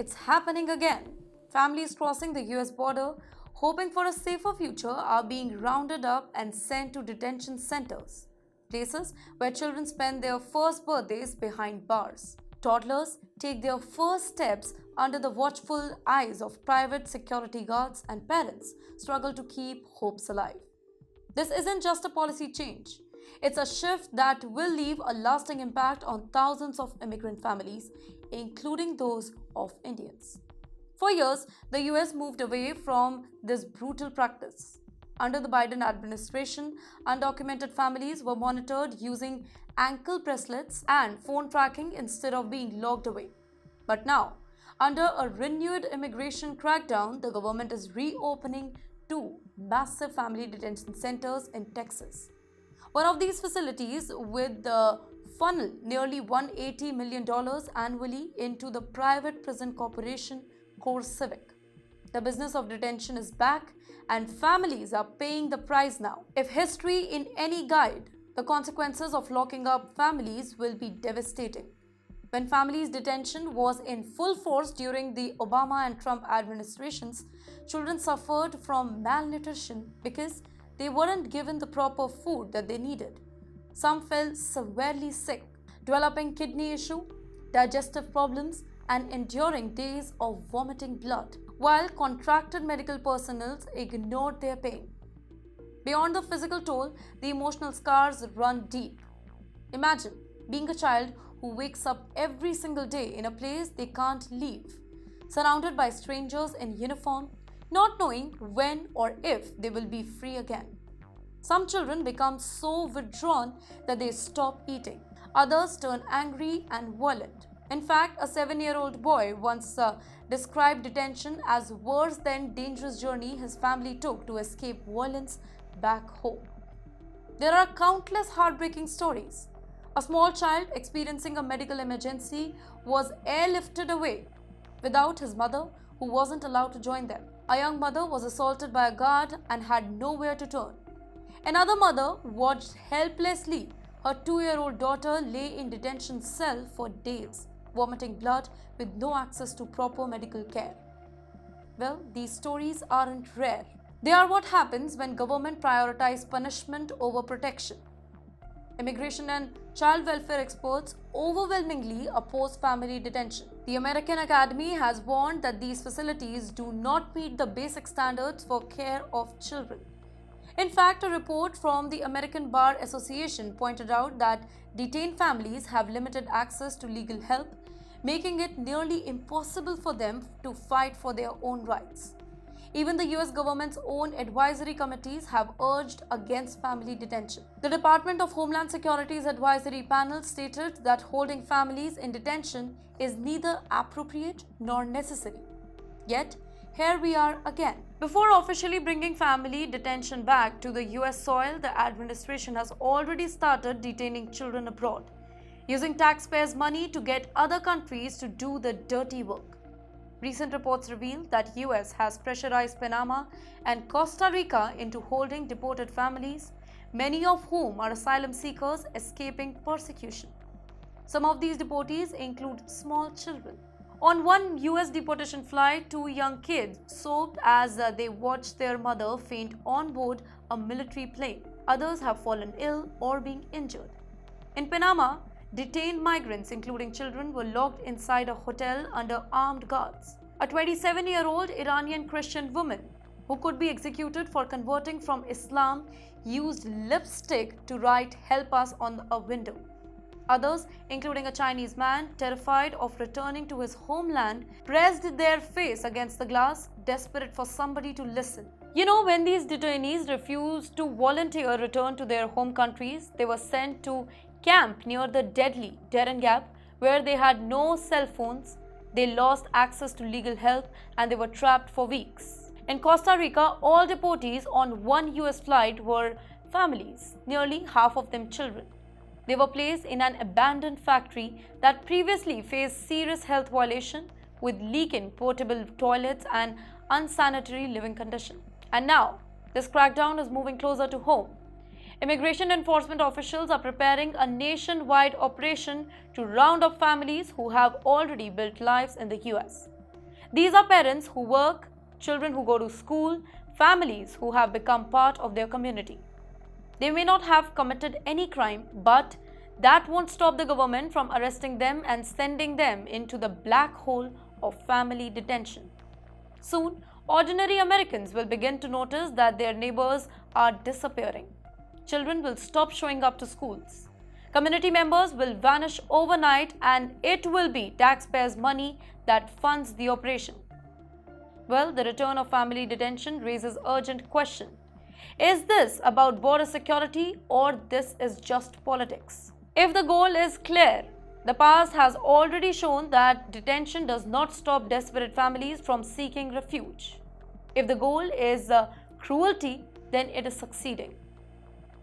it's happening again. Families crossing the US border, hoping for a safer future, are being rounded up and sent to detention centers, places where children spend their first birthdays behind bars. Toddlers take their first steps under the watchful eyes of private security guards, and parents struggle to keep hopes alive. This isn't just a policy change. It's a shift that will leave a lasting impact on thousands of immigrant families, including those of Indians. For years, the US moved away from this brutal practice. Under the Biden administration, undocumented families were monitored using ankle bracelets and phone tracking instead of being locked away. But now, under a renewed immigration crackdown, the government is reopening two massive family detention centers in Texas. One of these facilities with the funnel nearly $180 million annually into the private prison corporation CoreCivic. The business of detention is back and families are paying the price now. If history in any guide, the consequences of locking up families will be devastating. When families' detention was in full force during the Obama and Trump administrations, children suffered from malnutrition because they weren't given the proper food that they needed. Some fell severely sick, developing kidney issue, digestive problems, and enduring days of vomiting blood, while contracted medical personnel ignored their pain. Beyond the physical toll, the emotional scars run deep. Imagine being a child who wakes up every single day in a place they can't leave, surrounded by strangers in uniform, not knowing when or if they will be free again. Some children become so withdrawn that they stop eating. Others turn angry and violent. In fact, a 7-year-old boy once described detention as worse than dangerous journey his family took to escape violence back home. There are countless heartbreaking stories. A small child experiencing a medical emergency was airlifted away without his mother, who wasn't allowed to join them. A young mother was assaulted by a guard and had nowhere to turn. Another mother watched helplessly her 2-year-old daughter lay in detention cell for days, vomiting blood with no access to proper medical care. Well, these stories aren't rare. They are what happens when government prioritize punishment over protection. Immigration and child welfare experts overwhelmingly oppose family detention. The American Academy has warned that these facilities do not meet the basic standards for care of children. In fact, a report from the American Bar Association pointed out that detained families have limited access to legal help, making it nearly impossible for them to fight for their own rights. Even the US government's own advisory committees have urged against family detention. The Department of Homeland Security's advisory panel stated that holding families in detention is neither appropriate nor necessary. Yet, here we are again. Before officially bringing family detention back to the US soil, the administration has already started detaining children abroad, using taxpayers' money to get other countries to do the dirty work. Recent reports reveal that US has pressurized Panama and Costa Rica into holding deported families, many of whom are asylum seekers escaping persecution. Some of these deportees include small children. On one US deportation flight, 2 young kids sobbed as they watched their mother faint on board a military plane. Others have fallen ill or been injured. In Panama, detained migrants, including children, were locked inside a hotel under armed guards. A 27-year-old Iranian Christian woman who could be executed for converting from Islam used lipstick to write "Help us" on a window. Others, including a Chinese man terrified of returning to his homeland, pressed their face against the glass, desperate for somebody to listen. When these detainees refused to volunteer return to their home countries, they were sent to camp near the deadly Darien Gap, where they had no cell phones, they lost access to legal help, and they were trapped for weeks. In Costa Rica, all deportees on one US flight were families, nearly half of them children. They were placed in an abandoned factory that previously faced serious health violation with leaking portable toilets and unsanitary living conditions. And now, this crackdown is moving closer to home. Immigration enforcement officials are preparing a nationwide operation to round up families who have already built lives in the US. These are parents who work, children who go to school, families who have become part of their community. They may not have committed any crime, but that won't stop the government from arresting them and sending them into the black hole of family detention. Soon, ordinary Americans will begin to notice that their neighbors are disappearing. Children will stop showing up to schools. Community members will vanish overnight, and it will be taxpayers' money that funds the operation. Well, the return of family detention raises urgent question. Is this about border security, or this is just politics? If the goal is clear, the past has already shown that detention does not stop desperate families from seeking refuge. If the goal is cruelty, then it is succeeding.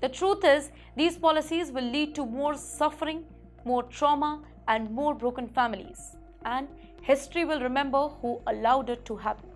The truth is, these policies will lead to more suffering, more trauma, and more broken families. And history will remember who allowed it to happen.